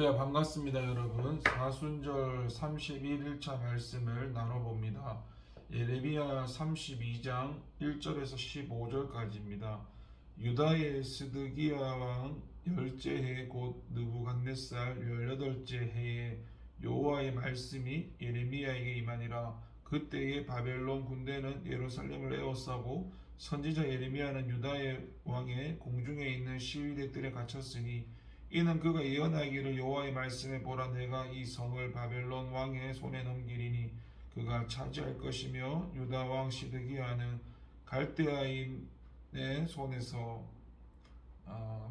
할렐루야, 반갑습니다. 여러분. 사순절 31일차 말씀을 나눠봅니다. 예레미야 32장 1절에서 15절까지입니다. 유다의 스드기야 왕 열째 해 곧 느부갓네살 18째 해에 여호와의 말씀이 예레미야에게 임하니라. 그때에 바벨론 군대는 예루살렘을 에워싸고 선지자 예레미야는 유다의 왕의 공중에 있는 시위대들에 갇혔으니 이는 그가 예언하기를 여호와의 말씀에 보라, 내가 이 성을 바벨론 왕의 손에 넘기리니 그가 차지할 것이며 유다 왕 시드기야는 갈대아인의 손에서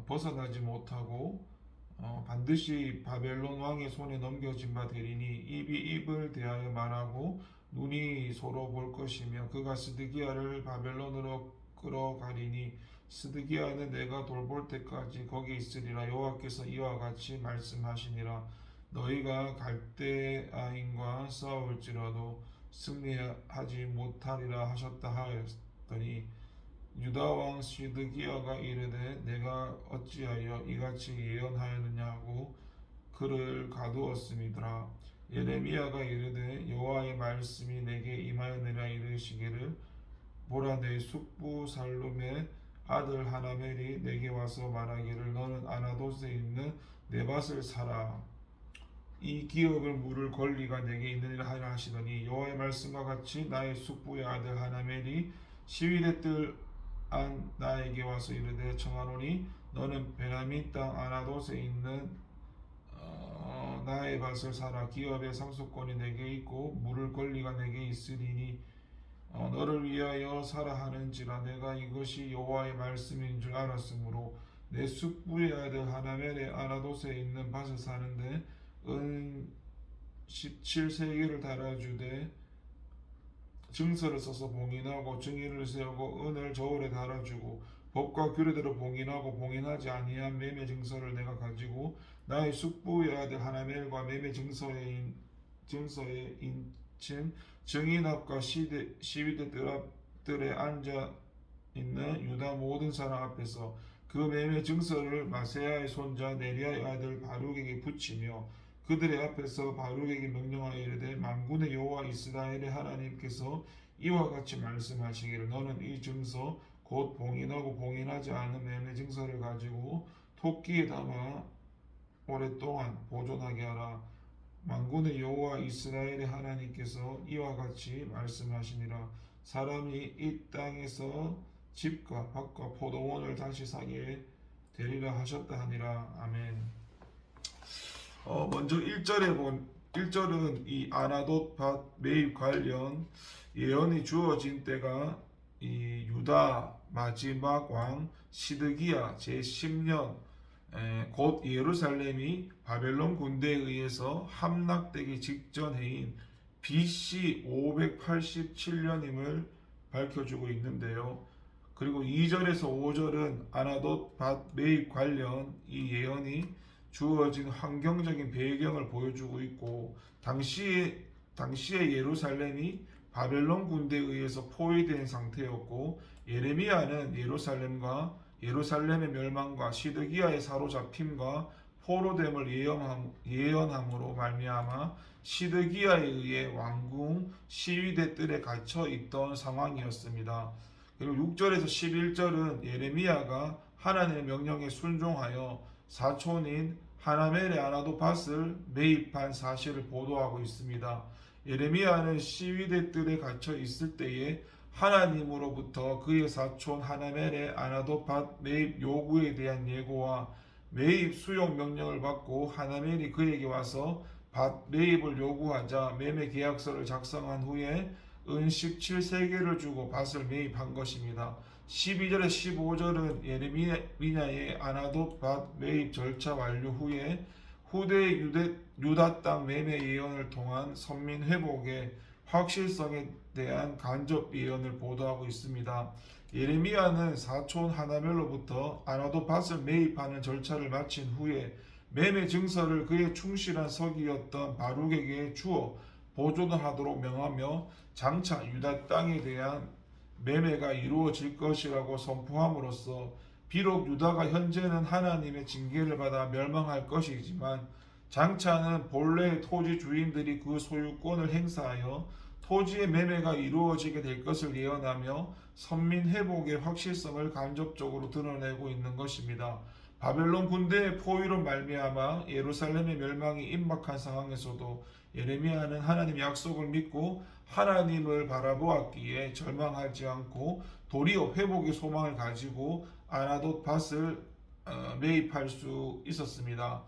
벗어나지 못하고 반드시 바벨론 왕의 손에 넘겨진 바 되리니 입이 입을 대하여 말하고 눈이 서로 볼 것이며 그가 스드기야를 바벨론으로 끌어가리니 스드기야는 내가 돌볼 때까지 거기 있으리라. 여호와께서 이와 같이 말씀하시니라. 너희가 갈대아인과 싸울지라도 승리하지 못하리라 하셨다 하였더니 유다 왕 시드기야가 이르되 내가 어찌하여 이같이 예언하였느냐 하고 그를 가두었음이더라. 예레미야가 이르되 여호와의 말씀이 내게 임하였느냐 이르시기를 보라, 내 숙부 살룸의 아들 하나멜이 내게 와서 말하기를 너는 아나돗에 있는 내 밭을 사라. 이 기업을 물을 권리가 내게 있느니라 하라 하시더니 여호와의 말씀과 같이 나의 숙부의 아들 하나멜이 시위대들 안 나에게 와서 이르되 청하노니 너는 베냐민 땅 아나돗에 있는 나의 밭을 사라. 기업의 상속권이 내게 있고 물을 권리가 내게 있으리니 너를 위하여 사라 하는지라. 내가 이것이 여호와의 말씀인 줄 알았으므로 내 숙부의 아들 하나멜의 아나돗에 있는 밭을 사는데 은 17세겔을 달아주되 증서를 써서 봉인하고 증인을 세우고 은을 저울에 달아주고 법과 규례대로 봉인하고 봉인하지 아니한 매매 증서를 내가 가지고 나의 숙부의 아들 하나멜과 매매 증서에 인친 증인 앞과 시위대들에 앉아 있는 유다 모든 사람 앞에서 그 매매 증서를 마세야의 손자 네리야의 아들 바룩에게 붙이며 그들의 앞에서 바룩에게 명령하여 이르되 만군의 여호와 이스라엘의 하나님께서 이와 같이 말씀하시기를 너는 이 증서 곧 봉인하고 봉인하지 않은 매매 증서를 가지고 토끼에 담아 오랫동안 보존하게 하라. 만군의 여호와 이스라엘의 하나님께서 이와 같이 말씀하시니라. 사람이 이 땅에서 집과 밭과 포도원을 다시 사게 되리라 하셨다 하니라. 아멘. 먼저 1절은 이 아나돗 밭 매입 관련 예언이 주어진 때가 이 유다 마지막 왕 시드기야 제10년 곧 예루살렘이 바벨론 군대에 의해서 함락되기 직전 해인 BC 587년임을 밝혀주고 있는데요. 그리고 2절에서 5절은 아나돗 밭 매입 관련 이 예언이 주어진 환경적인 배경을 보여주고 있고 당시에 예루살렘이 바벨론 군대에 의해서 포위된 상태였고 예레미야는 예루살렘의 멸망과 시드기야의 사로잡힘과 포로됨을 예언함으로 말미암아 시드기야에 의해 왕궁 시위대들에 갇혀 있던 상황이었습니다. 그리고 6절에서 11절은 예레미야가 하나님의 명령에 순종하여 사촌인 하나멜의 아나돗 밭을 매입한 사실을 보도하고 있습니다. 예레미야는 시위대들에 갇혀 있을 때에 하나님으로부터 그의 사촌 하나멜의 아나돗 밭 매입 요구에 대한 예고와 매입 수용 명령을 받고 하나멜이 그에게 와서 밭 매입을 요구하자 매매 계약서를 작성한 후에 은 17세겔을 주고 밭을 매입한 것입니다. 12절에 15절은 예레미야의 아나돗 밭 매입 절차 완료 후에 후대 유다 땅 매매 예언을 통한 선민 회복의 확실성에 대한 간접 예언을 보도하고 있습니다. 예레미야는 사촌 하나멜로부터 아나돗 밭을 매입하는 절차를 마친 후에 매매 증서를 그의 충실한 서기였던 바룩에게 주어 보존하도록 명하며 장차 유다 땅에 대한 매매가 이루어질 것이라고 선포함으로써 비록 유다가 현재는 하나님의 징계를 받아 멸망할 것이지만 장차는 본래 토지 주인들이 그 소유권을 행사하여 토지의 매매가 이루어지게 될 것을 예언하며 선민 회복의 확실성을 간접적으로 드러내고 있는 것입니다. 바벨론 군대의 포위로 말미암아 예루살렘의 멸망이 임박한 상황에서도 예레미야는 하나님 약속을 믿고 하나님을 바라보았기에 절망하지 않고 도리어 회복의 소망을 가지고 아나돗 밭을 매입할 수 있었습니다.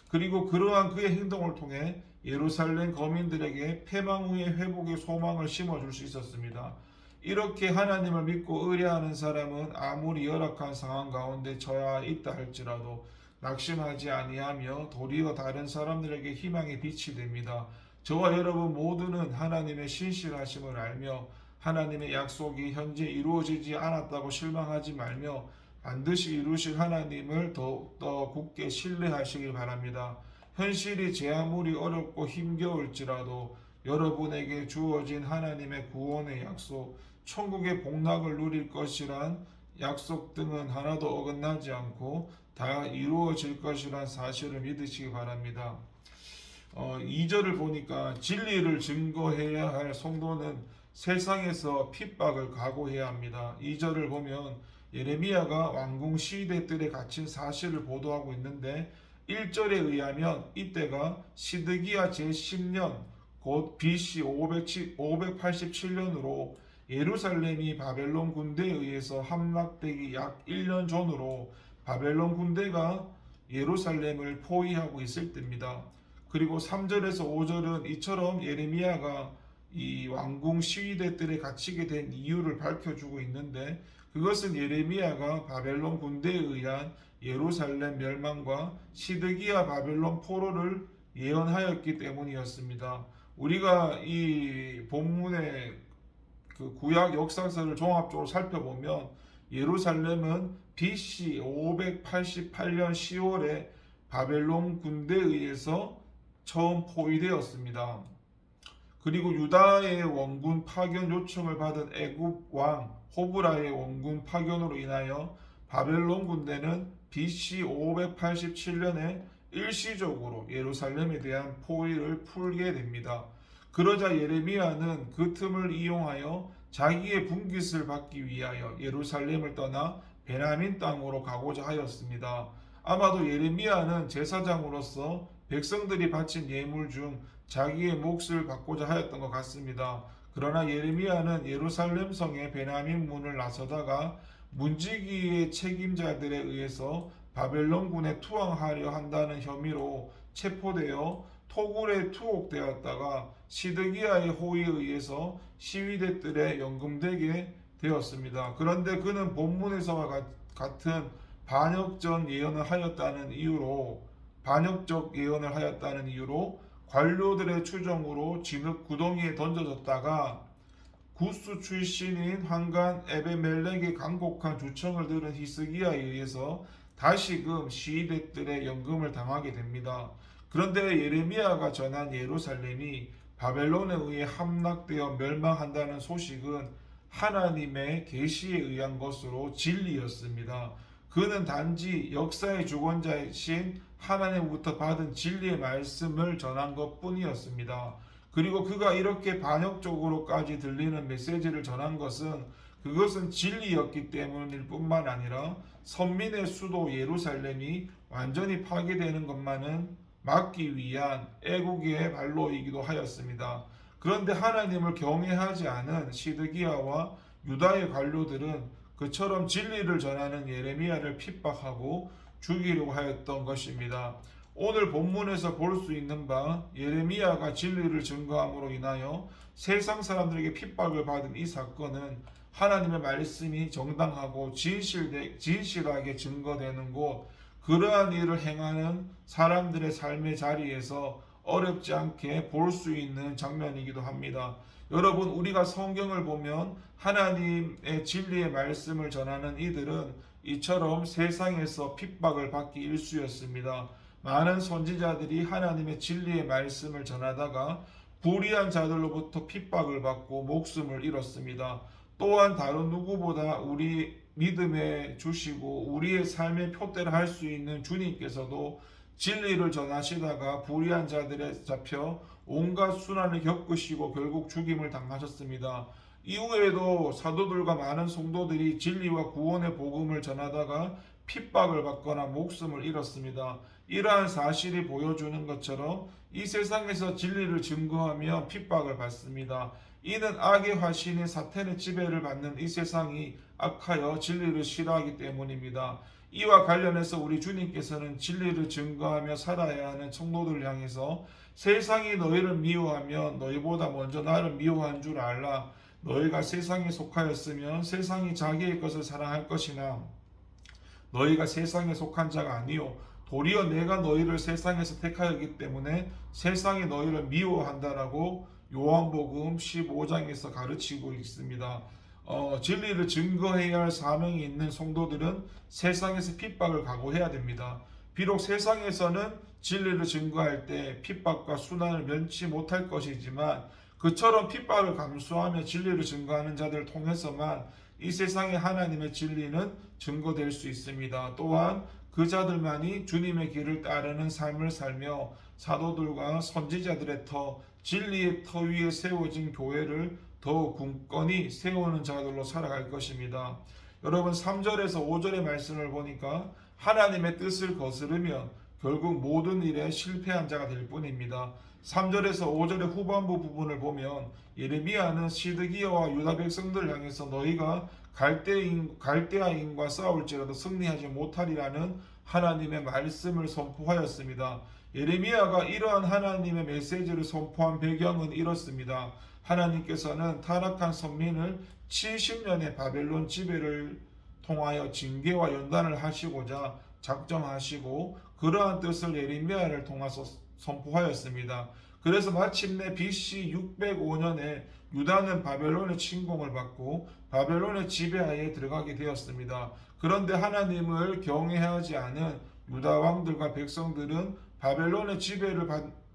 그리고 그러한 그의 행동을 통해 예루살렘 거민들에게 패망 후의 회복의 소망을 심어줄 수 있었습니다. 이렇게 하나님을 믿고 의뢰하는 사람은 아무리 열악한 상황 가운데 처해 있다 할지라도 낙심하지 아니하며 도리어 다른 사람들에게 희망의 빛이 됩니다. 저와 여러분 모두는 하나님의 신실하심을 알며 하나님의 약속이 현재 이루어지지 않았다고 실망하지 말며 반드시 이루실 하나님을 더욱더 굳게 신뢰하시길 바랍니다. 현실이 제 아무리 어렵고 힘겨울지라도 여러분에게 주어진 하나님의 구원의 약속, 천국의 복락을 누릴 것이란 약속 등은 하나도 어긋나지 않고 다 이루어질 것이란 사실을 믿으시기 바랍니다. 2절을 보니까 진리를 증거해야 할 성도는 세상에서 핍박을 각오해야 합니다. 2절을 보면 예레미야가 왕궁 시위대 뜰에 갇힌 사실을 보도하고 있는데 1절에 의하면 이때가 시드기야 제10년 곧 BC 587년으로 예루살렘이 바벨론 군대에 의해서 함락되기 약 1년 전으로 바벨론 군대가 예루살렘을 포위하고 있을 때입니다. 그리고 3절에서 5절은 이처럼 예레미야가 이 왕궁 시위대 뜰에 갇히게 된 이유를 밝혀주고 있는데 그것은 예레미야가 바벨론 군대에 의한 예루살렘 멸망과 시드기야 바벨론 포로를 예언하였기 때문이었습니다. 우리가 이 본문의 그 구약 역사서를 종합적으로 살펴보면 예루살렘은 BC 588년 10월에 바벨론 군대에 의해서 처음 포위되었습니다. 그리고 유다의 원군 파견 요청을 받은 애굽 왕 호브라의 원군 파견으로 인하여 바벨론 군대는 BC 587년에 일시적으로 예루살렘에 대한 포위를 풀게 됩니다. 그러자 예레미야는 그 틈을 이용하여 자기의 분깃을 받기 위하여 예루살렘을 떠나 베냐민 땅으로 가고자 하였습니다. 아마도 예레미야는 제사장으로서 백성들이 바친 예물 중 자기의 몫을 받고자 하였던 것 같습니다. 그러나 예레미야는 예루살렘 성의 베냐민 문을 나서다가 문지기의 책임자들에 의해서 바벨론군에 투항하려 한다는 혐의로 체포되어 토굴에 투옥되었다가 시드기야의 호의에 의해서 시위대 뜰에 연금되게 되었습니다. 그런데 그는 본문에서와 같은 반역적 예언을 하였다는 이유로 관료들의 추정으로 진흙 구덩이에 던져졌다가 구스 출신인 환관 에베멜렉의 간곡한 주청을 들은 히스기야에 의해서 다시금 시위대들의 연금을 당하게 됩니다. 그런데 예레미야가 전한 예루살렘이 바벨론에 의해 함락되어 멸망한다는 소식은 하나님의 계시에 의한 것으로 진리였습니다. 그는 단지 역사의 주권자이신 하나님부터 받은 진리의 말씀을 전한 것뿐이었습니다. 그리고 그가 이렇게 반역적으로까지 들리는 메시지를 전한 그것은 진리였기 때문일 뿐만 아니라 선민의 수도 예루살렘이 완전히 파괴되는 것만은 막기 위한 애국의 발로이기도 하였습니다. 그런데 하나님을 경외하지 않은 시드기야와 유다의 관료들은 그처럼 진리를 전하는 예레미야를 핍박하고 죽이려고 하였던 것입니다. 오늘 본문에서 볼 수 있는 바 예레미야가 진리를 증거함으로 인하여 세상 사람들에게 핍박을 받은 이 사건은 하나님의 말씀이 정당하고 진실하게 증거되는 곳, 그러한 일을 행하는 사람들의 삶의 자리에서 어렵지 않게 볼 수 있는 장면이기도 합니다. 여러분, 우리가 성경을 보면 하나님의 진리의 말씀을 전하는 이들은 이처럼 세상에서 핍박을 받기 일쑤였습니다. 많은 선지자들이 하나님의 진리의 말씀을 전하다가 불의한 자들로부터 핍박을 받고 목숨을 잃었습니다. 또한 다른 누구보다 우리 믿음에 주시고 우리의 삶의 표대를 할 수 있는 주님께서도 진리를 전하시다가 불의한 자들에 잡혀 온갖 순환을 겪으시고 결국 죽임을 당하셨습니다. 이후에도 사도들과 많은 성도들이 진리와 구원의 복음을 전하다가 핍박을 받거나 목숨을 잃었습니다. 이러한 사실이 보여주는 것처럼 이 세상에서 진리를 증거하며 핍박을 받습니다. 이는 악의 화신인 사탄의 지배를 받는 이 세상이 악하여 진리를 싫어하기 때문입니다. 이와 관련해서 우리 주님께서는 진리를 증거하며 살아야 하는 성도들을 향해서 세상이 너희를 미워하면 너희보다 먼저 나를 미워한 줄 알라. 너희가 세상에 속하였으면 세상이 자기의 것을 사랑할 것이나 너희가 세상에 속한 자가 아니요 도리어 내가 너희를 세상에서 택하였기 때문에 세상이 너희를 미워한다라고 요한복음 15장에서 가르치고 있습니다. 진리를 증거해야 할 사명이 있는 성도들은 세상에서 핍박을 각오해야 됩니다. 비록 세상에서는 진리를 증거할 때 핍박과 순환을 면치 못할 것이지만 그처럼 핍박을 감수하며 진리를 증거하는 자들을 통해서만 이 세상의 하나님의 진리는 증거될 수 있습니다. 또한 그 자들만이 주님의 길을 따르는 삶을 살며 사도들과 선지자들의 터, 진리의 터 위에 세워진 교회를 더욱 굳건히 세우는 자들로 살아갈 것입니다. 여러분 3절에서 5절의 말씀을 보니까 하나님의 뜻을 거스르면 결국 모든 일에 실패한 자가 될 뿐입니다. 3절에서 5절의 후반부 부분을 보면 예레미야는 시드기야와 유다 백성들을 향해서 너희가 갈대아인과 싸울지라도 승리하지 못하리라는 하나님의 말씀을 선포하였습니다. 예레미야가 이러한 하나님의 메시지를 선포한 배경은 이렇습니다. 하나님께서는 타락한 선민을 70년의 바벨론 지배를 통하여 징계와 연단을 하시고자 작정하시고 그러한 뜻을 예레미야를 통해서 선포하였습니다. 그래서 마침내 BC 605년에 유다는 바벨론의 침공을 받고 바벨론의 지배하에 들어가게 되었습니다. 그런데 하나님을 경외하지 않은 유다 왕들과 백성들은 바벨론의 지배를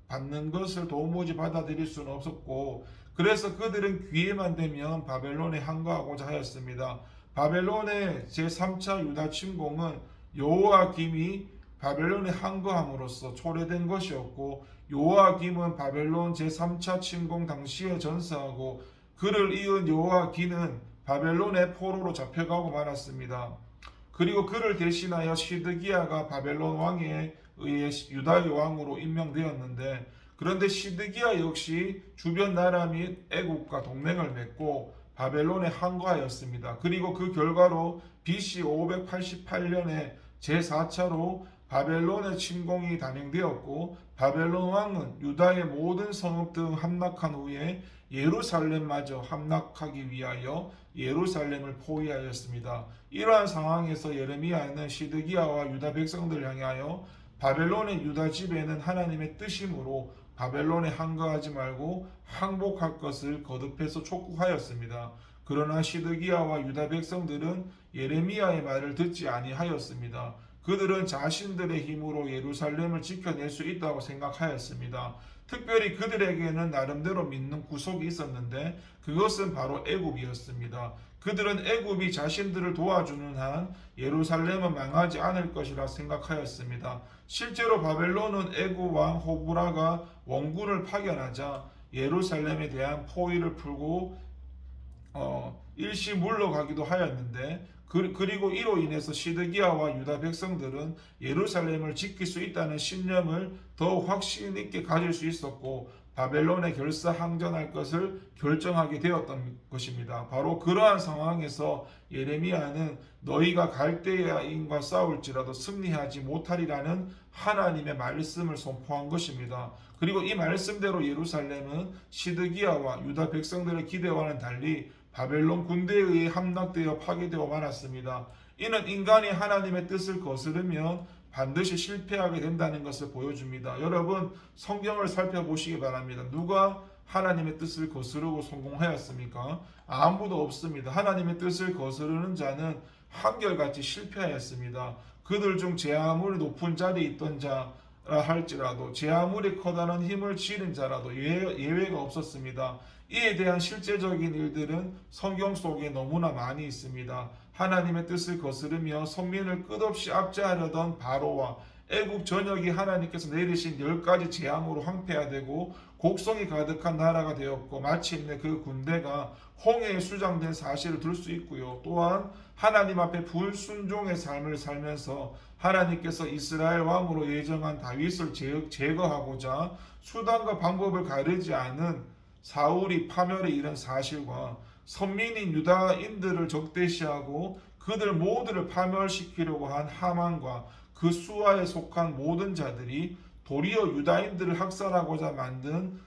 받는 것을 도무지 받아들일 수는 없었고 그래서 그들은 기회만 되면 바벨론에 항거하고자 하였습니다. 바벨론의 제3차 유다 침공은 여호야김이 바벨론에 항거함으로써 초래된 것이었고 요아김은 바벨론 제3차 침공 당시에 전사하고 그를 이은 요아기는 바벨론의 포로로 잡혀가고 말았습니다. 그리고 그를 대신하여 시드기야가 바벨론 왕에 의해 유다의 왕으로 임명되었는데 그런데 시드기야 역시 주변 나라 및 애국과 동맹을 맺고 바벨론에 항거하였습니다. 그리고 그 결과로 BC 588년에 제4차로 바벨론의 침공이 단행되었고 바벨론 왕은 유다의 모든 성읍 등 함락한 후에 예루살렘마저 함락하기 위하여 예루살렘을 포위하였습니다. 이러한 상황에서 예레미야는 시드기야와 유다 백성들을 향하여 바벨론의 유다 지배는 하나님의 뜻이므로 바벨론에 항거하지 말고 항복할 것을 거듭해서 촉구하였습니다. 그러나 시드기야와 유다 백성들은 예레미야의 말을 듣지 아니하였습니다. 그들은 자신들의 힘으로 예루살렘을 지켜낼 수 있다고 생각하였습니다. 특별히 그들에게는 나름대로 믿는 구속이 있었는데 그것은 바로 애굽이었습니다. 그들은 애굽이 자신들을 도와주는 한 예루살렘은 망하지 않을 것이라 생각하였습니다. 실제로 바벨론은 애굽 왕 호브라가 원군을 파견하자 예루살렘에 대한 포위를 풀고 일시 물러가기도 하였는데 그리고 이로 인해서 시드기야와 유다 백성들은 예루살렘을 지킬 수 있다는 신념을 더욱 확신 있게 가질 수 있었고 바벨론에 결사항전할 것을 결정하게 되었던 것입니다. 바로 그러한 상황에서 예레미야는 너희가 갈대아인과 싸울지라도 승리하지 못하리라는 하나님의 말씀을 선포한 것입니다. 그리고 이 말씀대로 예루살렘은 시드기야와 유다 백성들의 기대와는 달리 바벨론 군대에 의해 함락되어 파괴되어 말았습니다. 이는 인간이 하나님의 뜻을 거스르면 반드시 실패하게 된다는 것을 보여줍니다. 여러분 성경을 살펴보시기 바랍니다. 누가 하나님의 뜻을 거스르고 성공하였습니까? 아무도 없습니다. 하나님의 뜻을 거스르는 자는 한결같이 실패하였습니다. 그들 중 제 아무리 높은 자리에 있던 자라 할지라도 제 아무리 커다란 힘을 지닌 자라도 예외가 없었습니다. 이에 대한 실제적인 일들은 성경 속에 너무나 많이 있습니다. 하나님의 뜻을 거스르며 선민을 끝없이 압제하려던 바로와 애굽 전역이 하나님께서 내리신 10가지 재앙으로 황폐화되고 곡성이 가득한 나라가 되었고 마침내 그 군대가 홍해에 수장된 사실을 들 수 있고요. 또한 하나님 앞에 불순종의 삶을 살면서 하나님께서 이스라엘 왕으로 예정한 다윗을 제거하고자 수단과 방법을 가리지 않은 사울이 파멸에 이른 사실과 선민인 유다인들을 적대시하고 그들 모두를 파멸시키려고 한 하만과 그 수하에 속한 모든 자들이 도리어 유다인들을 학살하고자 만든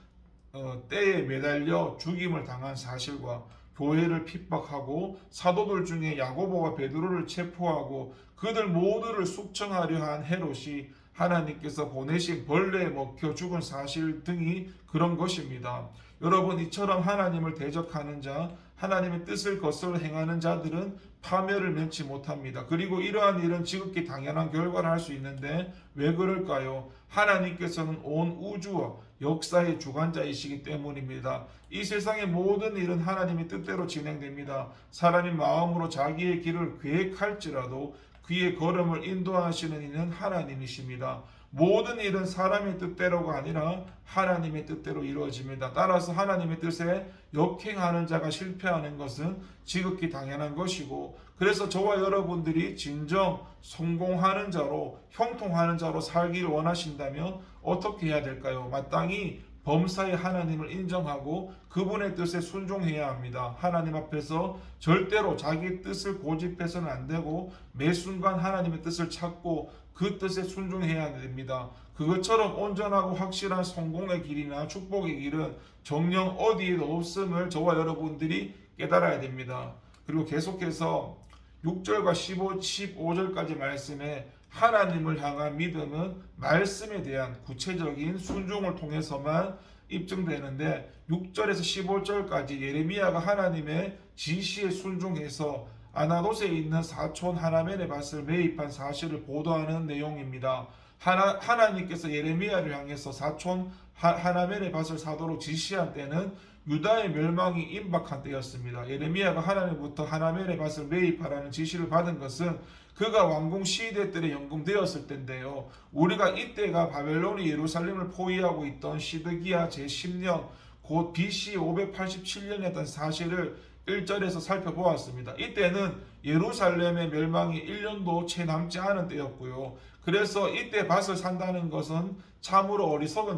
때에 매달려 죽임을 당한 사실과 교회를 핍박하고 사도들 중에 야고보와 베드로를 체포하고 그들 모두를 숙청하려 한 헤롯이 하나님께서 보내신 벌레에 먹혀 죽은 사실 등이 그런 것입니다. 여러분, 이처럼 하나님을 대적하는 자, 하나님의 뜻을 거슬러 행하는 자들은 파멸을 면치 못합니다. 그리고 이러한 일은 지극히 당연한 결과를 할 수 있는데 왜 그럴까요? 하나님께서는 온 우주와 역사의 주관자이시기 때문입니다. 이 세상의 모든 일은 하나님의 뜻대로 진행됩니다. 사람이 마음으로 자기의 길을 계획할지라도 그의 걸음을 인도하시는 이는 하나님이십니다. 모든 일은 사람의 뜻대로가 아니라 하나님의 뜻대로 이루어집니다. 따라서 하나님의 뜻에 역행하는 자가 실패하는 것은 지극히 당연한 것이고, 그래서 저와 여러분들이 진정 성공하는 자로, 형통하는 자로 살기를 원하신다면 어떻게 해야 될까요? 마땅히 범사의 하나님을 인정하고 그분의 뜻에 순종해야 합니다. 하나님 앞에서 절대로 자기 뜻을 고집해서는 안 되고 매 순간 하나님의 뜻을 찾고 그 뜻에 순종해야 됩니다. 그것처럼 온전하고 확실한 성공의 길이나 축복의 길은 정녕 어디에도 없음을 저와 여러분들이 깨달아야 됩니다. 그리고 계속해서 6절과 15절까지 말씀에 하나님을 향한 믿음은 말씀에 대한 구체적인 순종을 통해서만 입증되는데, 6절에서 15절까지 예레미야가 하나님의 지시에 순종해서 아나돗에 있는 사촌 하나멜의 밭을 매입한 사실을 보도하는 내용입니다. 하나님께서 예레미야를 향해서 사촌 하나멜의 밭을 사도록 지시한 때는 유다의 멸망이 임박한 때였습니다. 예레미야가 하나님부터 하나멜의 밭을 매입하라는 지시를 받은 것은 그가 왕궁 시대 때에 연금되었을 때인데요. 우리가 이때가 바벨론이 예루살렘을 포위하고 있던 시드기야 제10년 곧 BC 587년이었던 사실을 1절에서 살펴보았습니다. 이때는 예루살렘의 멸망이 1년도 채 남지 않은 때였고요. 그래서 이때 밭을 산다는 것은 참으로 어리석은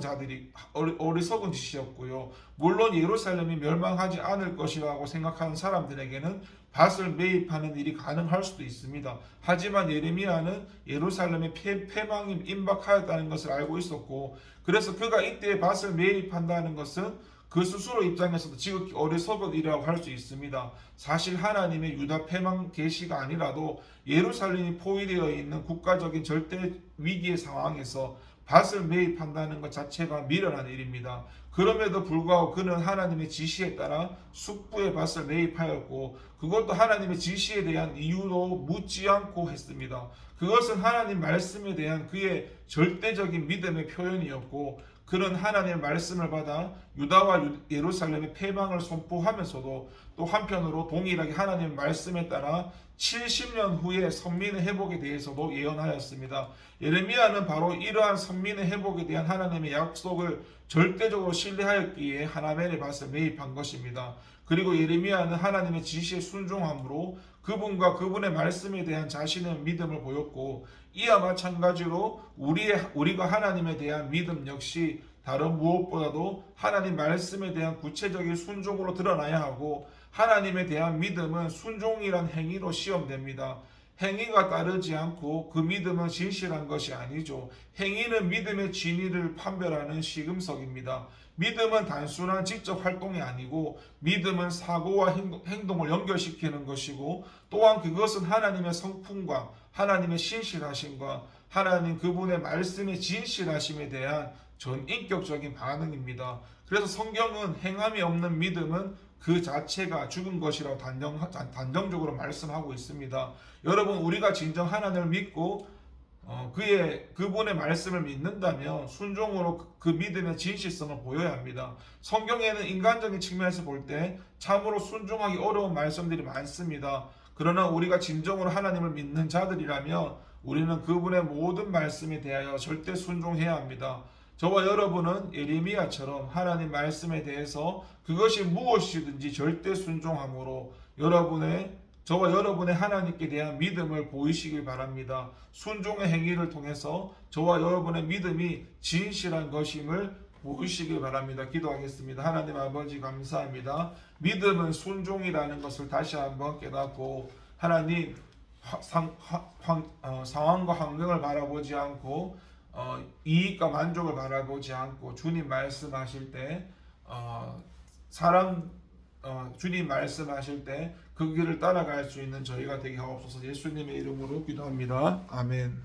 짓이었고요. 물론 예루살렘이 멸망하지 않을 것이라고 생각하는 사람들에게는 밭을 매입하는 일이 가능할 수도 있습니다. 하지만 예레미야는 예루살렘의 패망이 임박하였다는 것을 알고 있었고, 그래서 그가 이때 밭을 매입한다는 것은 그 스스로 입장에서도 지극히 어리석은 일이라고 할 수 있습니다. 사실 하나님의 유다 패망 계시가 아니라도 예루살렘이 포위되어 있는 국가적인 절대 위기의 상황에서 밭을 매입한다는 것 자체가 미련한 일입니다. 그럼에도 불구하고 그는 하나님의 지시에 따라 숙부의 밭을 매입하였고, 그것도 하나님의 지시에 대한 이유도 묻지 않고 했습니다. 그것은 하나님 말씀에 대한 그의 절대적인 믿음의 표현이었고, 그는 하나님의 말씀을 받아 유다와 예루살렘의 패망을 선포하면서도 또 한편으로 동일하게 하나님의 말씀에 따라 70년 후에 선민의 회복에 대해서도 예언하였습니다. 예레미야는 바로 이러한 선민의 회복에 대한 하나님의 약속을 절대적으로 신뢰하였기에 하나멜의 밭을 매입한 것입니다. 그리고 예레미야는 하나님의 지시에 순종함으로 그분과 그분의 말씀에 대한 자신의 믿음을 보였고, 이와 마찬가지로 우리가 하나님에 대한 믿음 역시 다른 무엇보다도 하나님 말씀에 대한 구체적인 순종으로 드러나야 하고, 하나님에 대한 믿음은 순종이란 행위로 시험됩니다. 행위가 따르지 않고 그 믿음은 진실한 것이 아니죠. 행위는 믿음의 진위를 판별하는 시금석입니다. 믿음은 단순한 지적 활동이 아니고 믿음은 사고와 행동을 연결시키는 것이고, 또한 그것은 하나님의 성품과 하나님의 신실하심과 하나님 그분의 말씀의 진실하심에 대한 전인격적인 반응입니다. 그래서 성경은 행함이 없는 믿음은 그 자체가 죽은 것이라고 단정적으로 말씀하고 있습니다. 여러분, 우리가 진정 하나님을 믿고 그분의 말씀을 믿는다면 순종으로 그 믿음의 진실성을 보여야 합니다. 성경에는 인간적인 측면에서 볼 때 참으로 순종하기 어려운 말씀들이 많습니다. 그러나 우리가 진정으로 하나님을 믿는 자들이라면 우리는 그분의 모든 말씀에 대하여 절대 순종해야 합니다. 저와 여러분은 예레미야처럼 하나님 말씀에 대해서 그것이 무엇이든지 절대 순종함으로 저와 여러분의 하나님께 대한 믿음을 보이시길 바랍니다. 순종의 행위를 통해서 저와 여러분의 믿음이 진실한 것임을 보이시길 바랍니다. 기도하겠습니다. 하나님 아버지 감사합니다. 믿음은 순종이라는 것을 다시 한번 깨닫고 하나님 상황과 환경을 바라보지 않고 이익과 만족을 바라보지 않고 주님 말씀하실 때 주님 말씀하실 때 그 길을 따라갈 수 있는 저희가 되게 하옵소서. 예수님의 이름으로 기도합니다. 아멘.